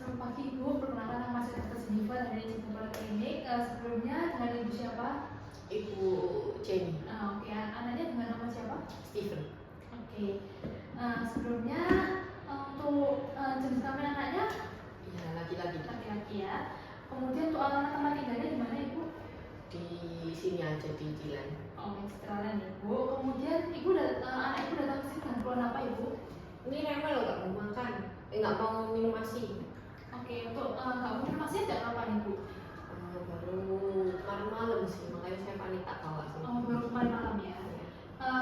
Selamat pagi Ibu, perkenalkan nama saya Dr. Jennifer dari Jennifer Klinik. Sebelumnya dengan Ibu siapa? Ibu Jenny. Oke, anaknya dengan nama siapa? Steven. Oke. Sebelumnya untuk jenis kelamin anaknya? Ya, laki-laki. Laki-laki ya. Kemudian untuk anak tempat tinggalnya di mana Ibu? Di sini aja di Dilan. Oh, di sekitaran Ibu. Kemudian anak Ibu datang ke sini dengan keluhan apa Ibu? Ini rewel nggak mau makan, nggak mau minum ASI. Oke, untuk nggak mungkin masih sejak kapan Ibu? Baru kemarin malam sih, makanya saya panik tak bawa sih. Oh, baru kemarin malam ya.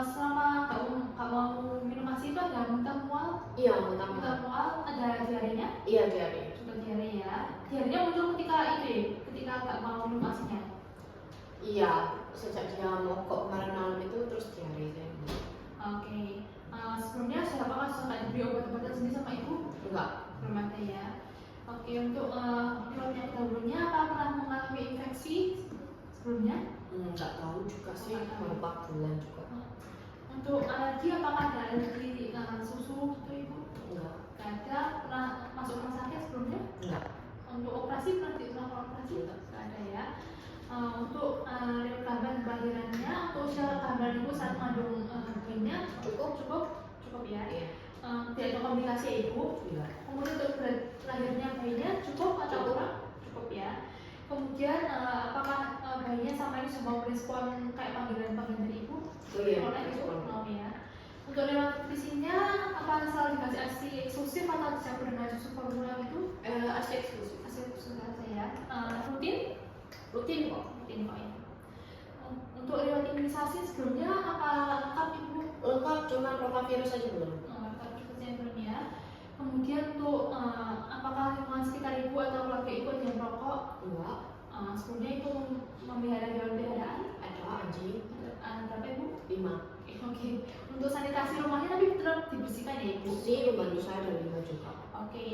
Selama nggak mau minum ASI itu ada muntah mual? Iya, muntah. Mual, ada diarenya? Iya, diare. Sudah diare ya. Diarenya muncul ketika nggak mau minum ASI-nya. Iya, sejak dia mogok kemarin malam itu terus diare saya. Oke. Sebelumnya apakah sudah diberi obat-obatan sendiri sama Ibu? Enggak. Belum ada ya. Oke, untuk penyakit dahulunya apa pernah mengalami infeksi sebelumnya? Enggak tahu juga sih, baru 4 bulan juga. Untuk alergi apakah ada alergi susu gitu Ibu? Enggak. Nggak ada. Pernah masuk rumah sakit sebelumnya? Enggak. Untuk operasi pernah dilakukan operasi? Nggak ada ya. Untuk riwayat kehamilan kelahirannya atau usia kehamilan Ibu saat mengandung bayinya cukup ya. Iya. Tidak ada komplikasi ya Ibu. Iya. Kemudian untuk lahirnya bayinya cukup atau kurang? Cukup ya. Kemudian apakah bayinya sama ini sudah mau respon kayak panggilan dari Ibu? Oh iya. Oleh Ibu? Oh ya. Untuk lewat nutrisinya apa selalu dikasih ASI eksklusif atau dicampur dengan susu formula itu? ASI eksklusif. ASI eksklusif saja ya. Rutin? Rutin kok. Rutin kok ya. Untuk riwayat imunisasi sebelumnya apa lengkap Ibu? Lengkap, cuma rotavirus aja belum. Belum ya. Kemudian untuk apakah lingkungan sekitar Ibu atau keluarga Ibu ada yang merokok? Enggak. Sebelumnya itu memelihara hewan peliharaan? Ada anjing. Berapa Ibu? 5. Oke. Untuk sanitasi rumahnya tapi tetap dibersihkan ya Ibu? Bersih, membantu saya ada 5 juga. Oke.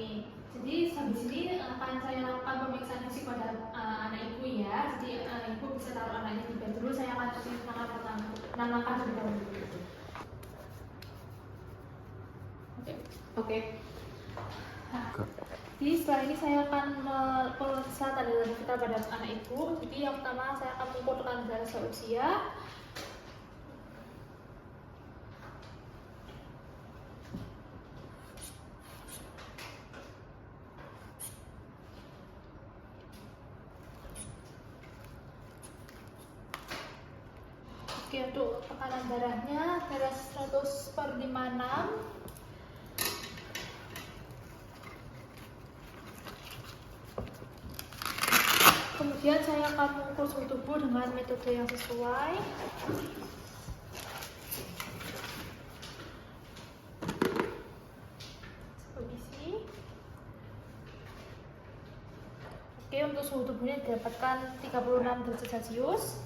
Jadi habis ini akan saya lakukan pemeriksaan fisik pada anak Ibu ya. Jadi Ibu bisa taruh anaknya di bed dulu. Saya akan kasih langkah terlebih dahulu. Oke. Jadi setelah ini saya akan pemeriksaan tanda kita pada anak Ibu. Jadi yang pertama saya akan mengukur tekanan darah seusia. Oke, untuk tekanan darahnya darah 100/56. Kemudian saya akan mengukur suhu tubuh dengan metode yang sesuai. Seperti ini. Oke, untuk suhu tubuhnya didapatkan 36 derajat Celcius.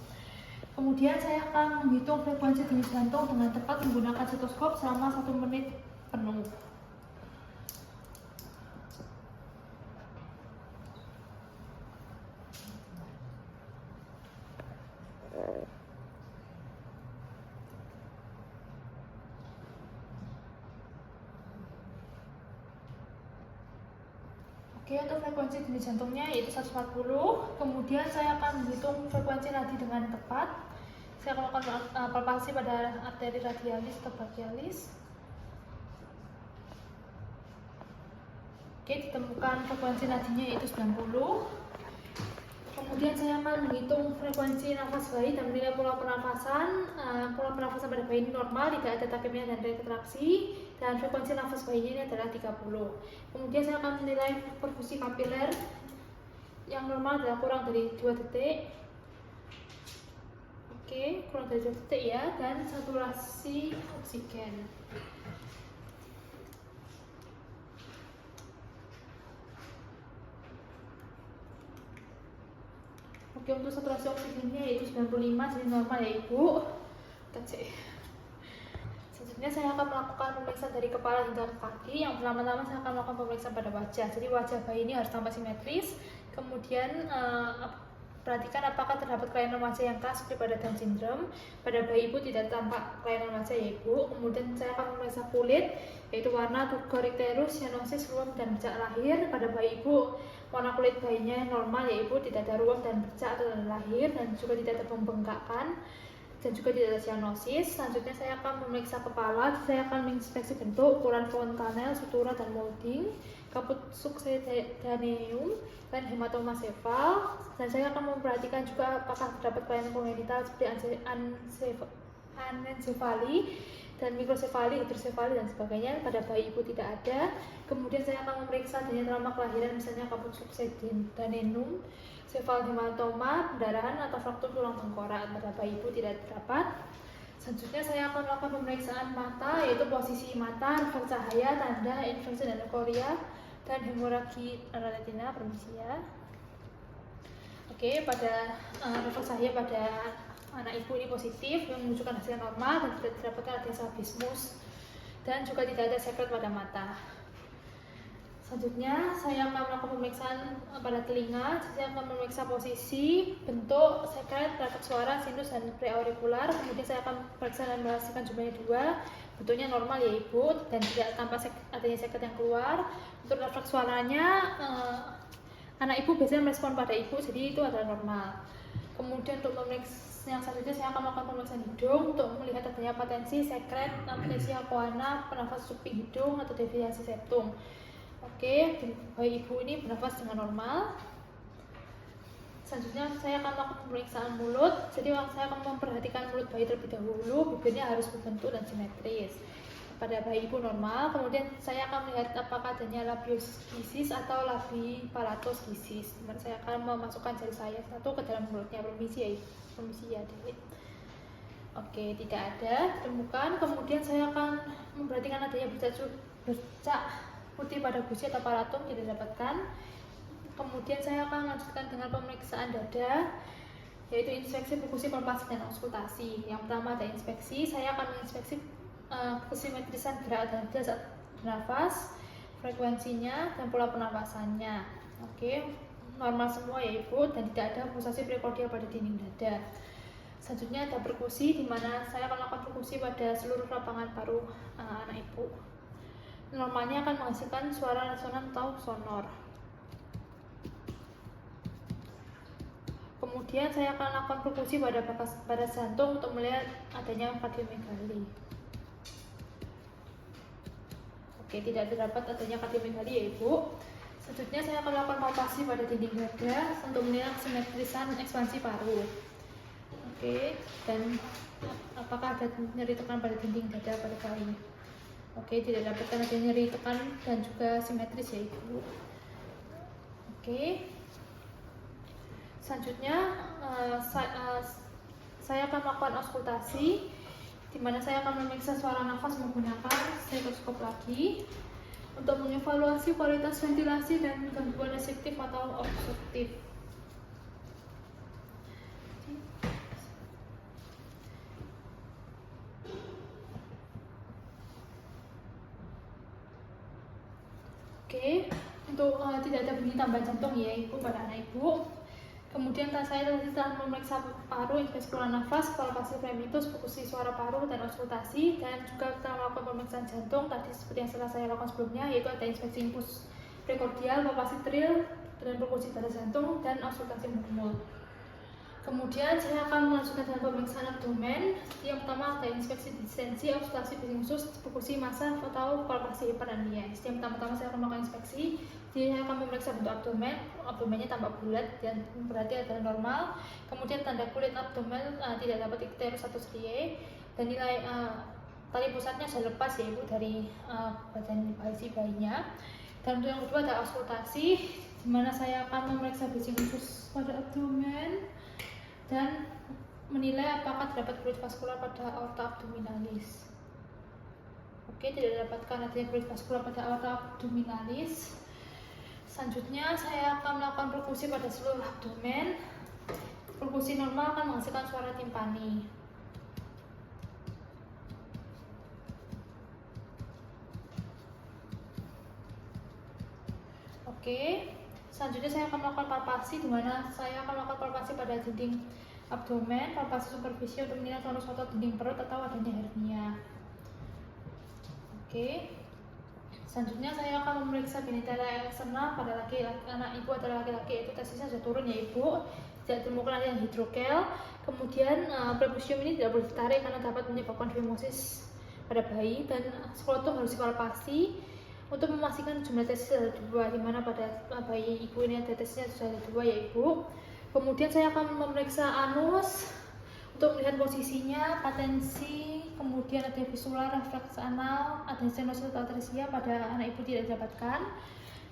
Kemudian saya akan menghitung frekuensi denyut jantung dengan tepat menggunakan stetoskop selama 1 menit penuh. Oke, untuk frekuensi denyut jantungnya yaitu 140. Kemudian saya akan menghitung frekuensi nadi dengan tepat. Saya akan melakukan palpasi pada arteri radialis atau brachialis. Oke, ditemukan frekuensi nadinya yaitu 90. Kemudian saya akan menghitung frekuensi nafas bayi dan menilai pola pernafasan. Pola pernafasan pada bayi ini normal, tidak ada takemia dan retraksi, dan frekuensi nafas bayinya ini adalah 30. Kemudian saya akan menilai perfusi kapiler yang normal adalah kurang dari 2 detik. Oke, kurang dari 2 detik ya, dan saturasi oksigen. Oke, untuk saturasi oksigennya yaitu 95, jadi normal ya Ibu. Selanjutnya saya akan melakukan pemeriksaan dari kepala hingga ke kaki. Yang pertama-tama saya akan melakukan pemeriksaan pada wajah. Jadi wajah bayi ini harus tampak simetris. Kemudian perhatikan apakah terdapat kelainan wajah yang khas seperti pada Down syndrome. Pada bayi ibu tidak tampak kelainan wajah ya ibu. Kemudian saya akan memeriksa kulit, yaitu warna tuberculosis, cyanosis, ruam dan bercak lahir. Pada bayi ibu warna kulit bayinya normal ya ibu, tidak ada ruam dan bercak atau tanda lahir, dan juga tidak ada pembengkakan dan juga tidak ada cyanosis. Selanjutnya saya akan memeriksa kepala. Saya akan menginspeksi bentuk, ukuran fontanel, sutura dan molding, kaput succedaneum dan hematoma sefal. Dan saya akan memperhatikan juga apakah terdapat kelainan kongenital seperti anencefali dan mikrosefali, hidrosefali dan sebagainya. Pada bayi ibu tidak ada. Kemudian saya akan memeriksa adanya trauma kelahiran, misalnya kaput succedaneum, sefal hematoma, pendarahan atau fraktur tulang tengkorak. Pada bayi ibu tidak terdapat. Selanjutnya saya akan melakukan pemeriksaan mata, yaitu posisi mata, refleks cahaya, tanda infeksi dan euforia, dan hemoragi retina. Permisi ya. Oke, pada refleks cahaya pada anak ibu ini positif, yang menunjukkan hasil normal dan tidak terdapat adanya strabismus, dan juga tidak ada sekret pada mata. Selanjutnya saya akan melakukan pemeriksaan pada telinga. Saya akan memeriksa posisi, bentuk, sekret, refleks suara, sinus dan preaurikular. Kemudian saya akan periksa dan memastikan jumlahnya 2. Bentuknya normal ya ibu, dan tidak tampak adanya sekret yang keluar. Untuk refleks suaranya, anak ibu biasanya merespon pada ibu, jadi itu adalah normal. Kemudian untuk memeriksa yang selanjutnya saya akan melakukan pemeriksaan hidung untuk melihat adanya potensi sekret, amnesia koana, penafas suping hidung atau deviasi septum. Oke, bayi ibu ini bernafas dengan normal. Selanjutnya saya akan melakukan pemeriksaan mulut. Jadi saya akan memperhatikan mulut bayi terlebih dahulu. Bibirnya harus berbentuk dan simetris. Pada bayi ibu normal. Kemudian saya akan melihat apakah adanya labioskisis atau labipalatoskisis. Dimana saya akan memasukkan jari saya satu ke dalam mulutnya. Permisi ya, David. Oke, tidak ada ditemukan. Kemudian saya akan memperhatikan adanya bercak putih pada gusi atau palatum, tidak didapatkan. Kemudian saya akan lanjutkan dengan pemeriksaan dada, yaitu inspeksi perkusi, palpasi dan auskultasi. Yang pertama ada inspeksi. Saya akan menginspeksi kesimetrisan gerak dada saat bernafas, frekuensinya dan pola pernapasannya. Oke, normal semua ya ibu, dan tidak ada pulsasi prekordial pada dinding dada. Selanjutnya ada perkusi, di mana saya akan melakukan perkusi pada seluruh lapangan paru anak ibu. Normalnya akan menghasilkan suara resonan atau sonor. Kemudian saya akan lakukan perkusi pada jantung untuk melihat adanya kardiomegali. Oke, tidak terdapat adanya kardiomegali ya ibu. Selanjutnya saya akan melakukan palpasi pada dinding dada untuk melihat simetrisan ekspansi paru. Oke, dan apakah ada nyeri tekan pada dinding dada pada bayi? Oke, tidak dapatkan ada nyeri tekan dan juga simetris ya ibu. Oke. Selanjutnya saya akan melakukan auskultasi, di mana saya akan memeriksa suara nafas menggunakan stetoskop lagi untuk mengevaluasi kualitas ventilasi dan gangguan reseptif atau obstruktif. Oke, untuk tidak ada bunyi tambahan jantung ya ibu pada anak ibu. Kemudian saya telah memeriksa paru, inspeksi pola nafas, palpasi fremitus, perkusi suara paru dan auskultasi, dan juga kita melakukan pemeriksaan jantung tadi seperti yang telah saya lakukan sebelumnya, yaitu ada inspeksi impuls prekordial, palpasi trill, dan perkusi pada jantung dan auskultasi murmur. Kemudian saya akan melanjutkan dengan pemeriksaan abdomen. Yang pertama ada inspeksi distensi, auskultasi bising khusus, perkusi massa atau palpasi hiperania. Yang pertama saya akan melakukan inspeksi. Jadi saya akan memeriksa bentuk abdomen. Abdomennya tampak bulat dan berarti adalah normal. Kemudian tanda kulit abdomen tidak dapat ikterus atau striae, dan nilai tali pusatnya sudah lepas ya ibu dari badan bayinya. Dan untuk yang kedua ada auskultasi, di mana saya akan memeriksa bising khusus pada abdomen dan menilai apakah terdapat fluid vaskular pada aorta abdominalis. Oke, tidak dapatkan adanya fluid vaskular pada aorta abdominalis. Selanjutnya saya akan melakukan perkusi pada seluruh abdomen. Perkusi normal akan menghasilkan suara timpani. Oke, Selanjutnya saya akan melakukan palpasi, di mana saya akan melakukan palpasi pada dinding abdomen, palpasi supervisi untuk menilai tonus otot dinding perut atau adanya hernia. Oke. Selanjutnya saya akan memeriksa genitalia eksternal pada anak ibu atau laki-laki, yaitu testisnya sudah turun ya ibu, tidak ditemukan ada yang hidrokel. Kemudian prepusium ini tidak boleh ditarik karena dapat menyebabkan fimosis pada bayi, dan skrotum harus dipalpasi untuk memastikan jumlah testis ada 2, di mana pada bayi ibu ini ada testisnya sudah ada 2 ya ibu. Kemudian saya akan memeriksa anus untuk melihat posisinya, patensi, kemudian ada visular, refleks anal, ada stenosis atau atresia pada anak ibu tidak didapatkan.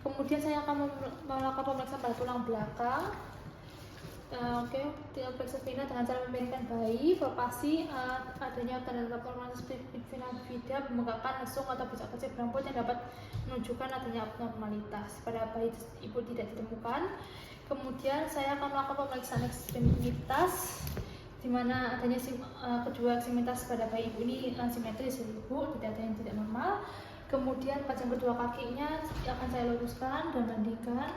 Kemudian saya akan melakukan pemeriksaan pada tulang belakang. Periksa vena dengan cara memiringkan bayi, palpasi adanya tanda-tanda formasi vena bifida, pembengkakan, lesung atau becak kecil berambut yang dapat menunjukkan adanya abnormalitas pada bayi ibu tidak ditemukan. Kemudian saya akan melakukan pemeriksaan ekstremitas, di mana adanya kedua ekstremitas pada bayi ibu ini simetris ya ibu, tidak ada yang tidak normal. Kemudian panjang kedua kakinya akan saya luruskan dan bandingkan.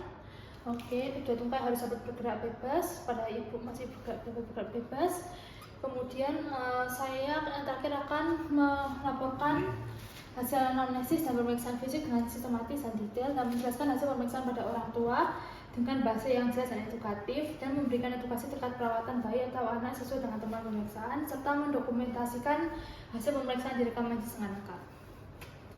Oke, kedua tungkai harus dapat bergerak bebas, pada ibu masih bergerak bebas. Kemudian saya terakhir akan melaporkan hasil anamnesis dan pemeriksaan fisik dengan sistematis dan detail, dan menjelaskan hasil pemeriksaan pada orang tua dengan bahasa yang jelas dan edukatif, dan memberikan edukasi terkait perawatan bayi atau anak sesuai dengan temuan pemeriksaan, serta mendokumentasikan hasil pemeriksaan di rekam medis dengan lengkap.